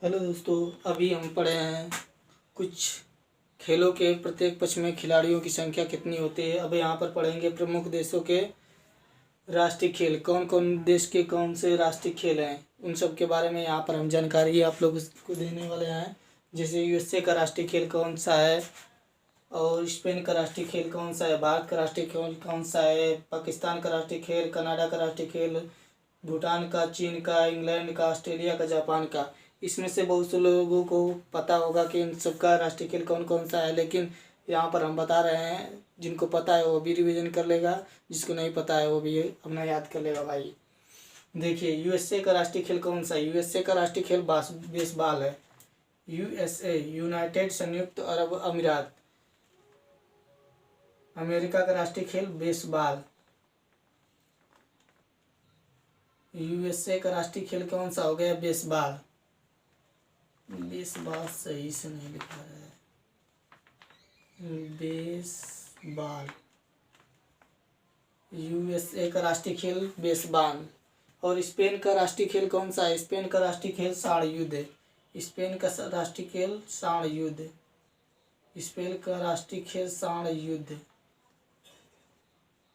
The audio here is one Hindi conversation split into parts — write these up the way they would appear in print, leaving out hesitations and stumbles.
हेलो दोस्तों, अभी हम पढ़े हैं कुछ खेलों के प्रत्येक पक्ष में खिलाड़ियों की संख्या कितनी होती है। अब यहाँ पर पढ़ेंगे प्रमुख देशों के राष्ट्रीय खेल, कौन कौन देश के कौन से राष्ट्रीय खेल हैं, उन सब के बारे में यहाँ पर हम जानकारी आप लोगों को देने वाले हैं। जैसे यूएसए का राष्ट्रीय खेल कौन सा है, और स्पेन का राष्ट्रीय खेल कौन सा है, भारत का राष्ट्रीय खेल कौन सा है, पाकिस्तान का राष्ट्रीय खेल, कनाडा का राष्ट्रीय खेल, भूटान का, चीन का, इंग्लैंड का, ऑस्ट्रेलिया का, जापान का। इसमें से बहुत से लोगों को पता होगा कि इन सबका राष्ट्रीय खेल कौन कौन सा है, लेकिन यहाँ पर हम बता रहे हैं। जिनको पता है वो भी रिवीजन कर लेगा, जिसको नहीं पता है वो भी अपना याद कर लेगा भाई। देखिए, यूएसए का राष्ट्रीय खेल कौन सा है। यूएसए का राष्ट्रीय खेल बेसबॉल है। यूएसए यूनाइटेड संयुक्त अरब अमीरात। अमेरिका का राष्ट्रीय खेल बेसबॉल। यूएसए का राष्ट्रीय खेल कौन सा हो गया, बेसबॉल। बेसबॉल सही से नहीं लिखा है, बेसबॉल। यूएसए का राष्ट्रीय खेल बेसबॉल। और स्पेन का राष्ट्रीय खेल कौन सा है। स्पेन का राष्ट्रीय खेल साड़ युद्ध है। स्पेन का राष्ट्रीय खेल साड़ युद्ध। स्पेन का राष्ट्रीय खेल साड़ युद्ध।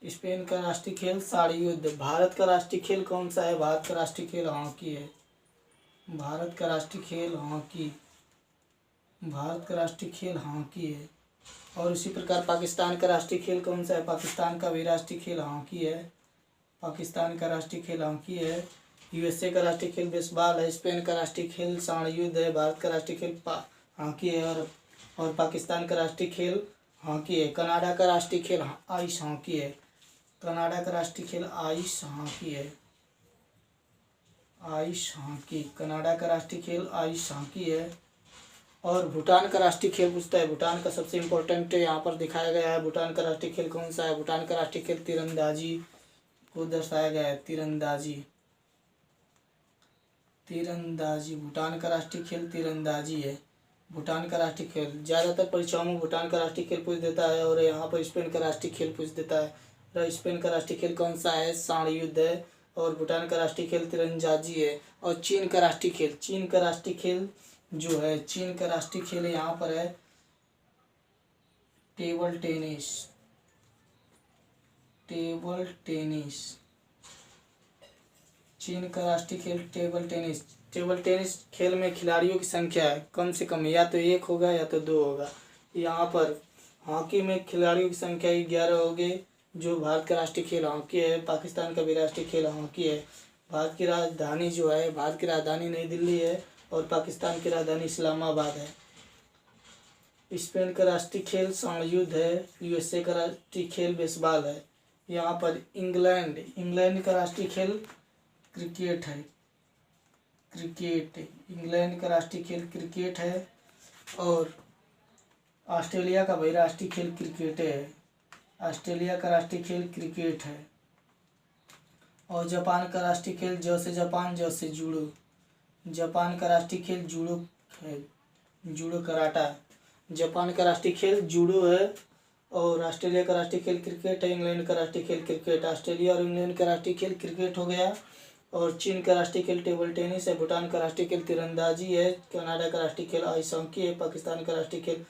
स्पेन का राष्ट्रीय खेल साड़ युद्ध। भारत का राष्ट्रीय खेल कौन सा है। भारत का राष्ट्रीय खेल हॉकी है। भारत का राष्ट्रीय खेल हॉकी। भारत का राष्ट्रीय खेल हॉकी है। और उसी प्रकार पाकिस्तान का राष्ट्रीय खेल कौन सा है। पाकिस्तान का भी राष्ट्रीय खेल हॉकी है। पाकिस्तान का राष्ट्रीय खेल हॉकी है। यूएसए का राष्ट्रीय खेल बेसबॉल है। स्पेन का राष्ट्रीय खेल साड़ युद्ध है। भारत का राष्ट्रीय खेल हॉकी है। और पाकिस्तान का राष्ट्रीय खेल हॉकी है। कनाडा का राष्ट्रीय खेल आइस हॉकी है। कनाडा का राष्ट्रीय खेल आइस हॉकी है। Ice hockey. कनाडा का राष्ट्रीय खेल आइस हॉकी है। और भूटान का राष्ट्रीय खेल पूछता है। भूटान का सबसे इम्पोर्टेंट यहाँ पर दिखाया गया है। भूटान का राष्ट्रीय खेल कौन सा है। भूटान का राष्ट्रीय खेल तीरंदाजी को दर्शाया गया है। तीरंदाजी। तीरंदाजी। भूटान का राष्ट्रीय खेल तीरंदाजी है। भूटान का राष्ट्रीय खेल ज़्यादातर परीक्षाओं में भूटान का राष्ट्रीय खेल पूछ देता है, और यहाँ पर स्पेन का राष्ट्रीय खेल पूछ देता है। और स्पेन का राष्ट्रीय खेल कौन सा है, साड़ युद्ध है। और भूटान का राष्ट्रीय खेल तीरंदाजी है। और चीन का राष्ट्रीय खेल, चीन का राष्ट्रीय खेल जो है, चीन का राष्ट्रीय खेल यहाँ पर है टेबल टेनिस। Table tennis. चीन का राष्ट्रीय खेल टेबल टेनिस। टेबल टेनिस खेल में खिलाड़ियों की संख्या है कम से कम, या तो एक होगा या तो दो होगा। यहाँ पर हॉकी में खिलाड़ियों की संख्या 11 होगी, जो भारत का राष्ट्रीय खेल हॉकी है। पाकिस्तान का भी राष्ट्रीय खेल हॉकी है। भारत की राजधानी जो है, भारत की राजधानी नई दिल्ली है, और पाकिस्तान की राजधानी इस्लामाबाद है। स्पेन का राष्ट्रीय खेल साड़ युद्ध है। यूएसए का राष्ट्रीय खेल बेसबॉल है। यहाँ पर इंग्लैंड का राष्ट्रीय खेल क्रिकेट है। क्रिकेट। इंग्लैंड का राष्ट्रीय खेल क्रिकेट है। और ऑस्ट्रेलिया का भी राष्ट्रीय खेल क्रिकेट है। ऑस्ट्रेलिया का राष्ट्रीय खेल क्रिकेट है। और जापान का राष्ट्रीय खेल जैसे जापान जैसे जूडो। जापान का राष्ट्रीय खेल जूडो है। Judo karate. जापान का राष्ट्रीय खेल जूडो है। और ऑस्ट्रेलिया का राष्ट्रीय खेल क्रिकेट है। इंग्लैंड का राष्ट्रीय खेल क्रिकेट। ऑस्ट्रेलिया और इंग्लैंड का राष्ट्रीय खेल क्रिकेट हो गया। और चीन का राष्ट्रीय खेल टेबल टेनिस है। भूटान का राष्ट्रीय खेल तीरंदाजी है। कनाडा का राष्ट्रीय खेल आइस हॉकी है। पाकिस्तान का राष्ट्रीय खेल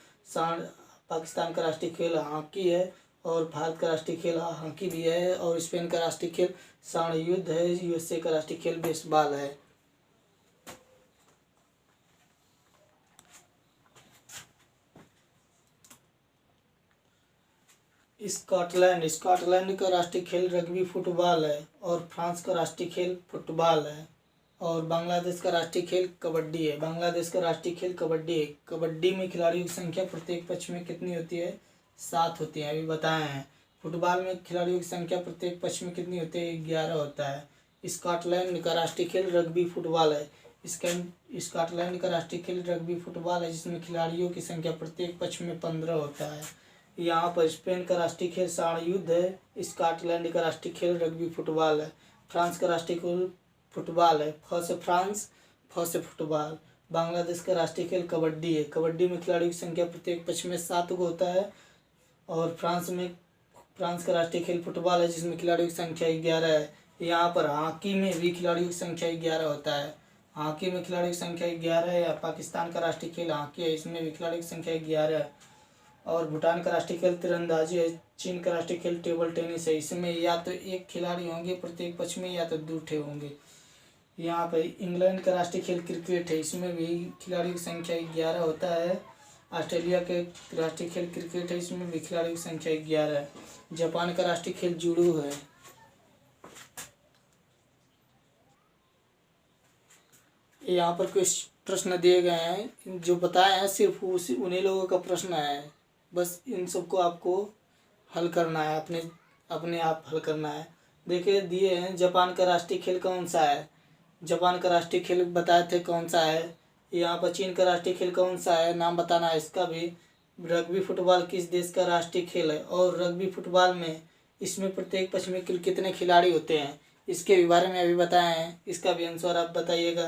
पाकिस्तान का राष्ट्रीय खेल हॉकी है। और भारत का राष्ट्रीय खेल हॉकी भी है। और स्पेन का राष्ट्रीय खेल साड़ युद्ध है। यूएसए का राष्ट्रीय खेल बेसबॉल है। स्कॉटलैंड का राष्ट्रीय खेल रग्बी फुटबॉल है। और फ्रांस का राष्ट्रीय खेल फुटबॉल है। और बांग्लादेश का राष्ट्रीय खेल कबड्डी है। बांग्लादेश का राष्ट्रीय खेल कबड्डी है। कबड्डी में खिलाड़ियों की संख्या प्रत्येक पक्ष में कितनी होती है, 7 होती है, अभी बताए हैं। फुटबॉल में खिलाड़ियों की संख्या प्रत्येक पक्ष में कितनी होती है, 11 होता है। स्कॉटलैंड का राष्ट्रीय खेल रग्बी फुटबॉल है। स्कॉटलैंड का राष्ट्रीय खेल रग्बी फुटबॉल है, जिसमें खिलाड़ियों की संख्या प्रत्येक पक्ष में 15 होता है। यहाँ पर स्पेन का राष्ट्रीय खेल साड़ युद्ध है। स्कॉटलैंड का राष्ट्रीय खेल रग्बी फुटबॉल है। फ्रांस का राष्ट्रीय खेल फुटबॉल है। फ से फ्रांस, फ से फुटबॉल। बांग्लादेश का राष्ट्रीय खेल कबड्डी है। कबड्डी में खिलाड़ियों की संख्या प्रत्येक पक्ष में 7 को होता है। और फ्रांस का राष्ट्रीय खेल फुटबॉल है, जिसमें खिलाड़ियों की संख्या 11 है। यहाँ पर हॉकी में भी खिलाड़ियों की संख्या 11 होता है। हॉकी में खिलाड़ियों की संख्या 11 है। या पाकिस्तान का राष्ट्रीय खेल हॉकी है, इसमें भी खिलाड़ियों की संख्या 11 है। और भूटान का राष्ट्रीय खेल तीरंदाजी है। चीन का राष्ट्रीय खेल टेबल टेनिस है, इसमें या तो एक खिलाड़ी होंगे प्रत्येक पक्ष में या तो 2 ठे होंगे। यहाँ पर इंग्लैंड का राष्ट्रीय खेल क्रिकेट है, इसमें भी खिलाड़ियों की संख्या 11 होता है। ऑस्ट्रेलिया के राष्ट्रीय खेल क्रिकेट है, इसमें भी खिलाड़ियों की संख्या 11 है। जापान का राष्ट्रीय खेल जूडो है। यहाँ पर कुछ प्रश्न दिए गए हैं, जो बताए हैं सिर्फ उसी उन्हीं लोगों का प्रश्न है। बस इन सबको आपको हल करना है, अपने अपने आप हल करना है। देखिए दिए हैं, जापान का राष्ट्रीय खेल कौन सा है। जापान का राष्ट्रीय खेल बताए थे कौन सा है। यहाँ पर चीन का राष्ट्रीय खेल कौन सा है, नाम बताना है इसका भी। रग्बी फुटबॉल किस देश का राष्ट्रीय खेल है। और रग्बी फुटबॉल में इसमें प्रत्येक पक्ष में कितने खिलाड़ी होते हैं, इसके भी बारे में अभी बताए हैं। इसका भी आंसर आप बताइएगा।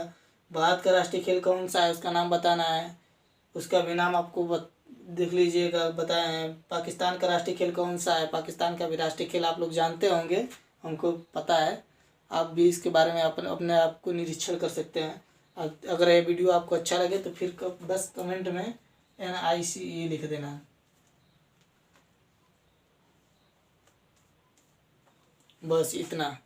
भारत का राष्ट्रीय खेल कौन सा है, उसका नाम बताना है। उसका भी नाम आपको देख लीजिएगा, बताए हैं। पाकिस्तान का राष्ट्रीय खेल कौन सा है, पाकिस्तान का भी राष्ट्रीय खेल आप लोग जानते होंगे, हमको पता है। आप भी इसके बारे में अपने आप को निरीक्षण कर सकते हैं। अगर ये वीडियो आपको अच्छा लगे तो फिर बस कमेंट में NICE लिख देना। बस इतना।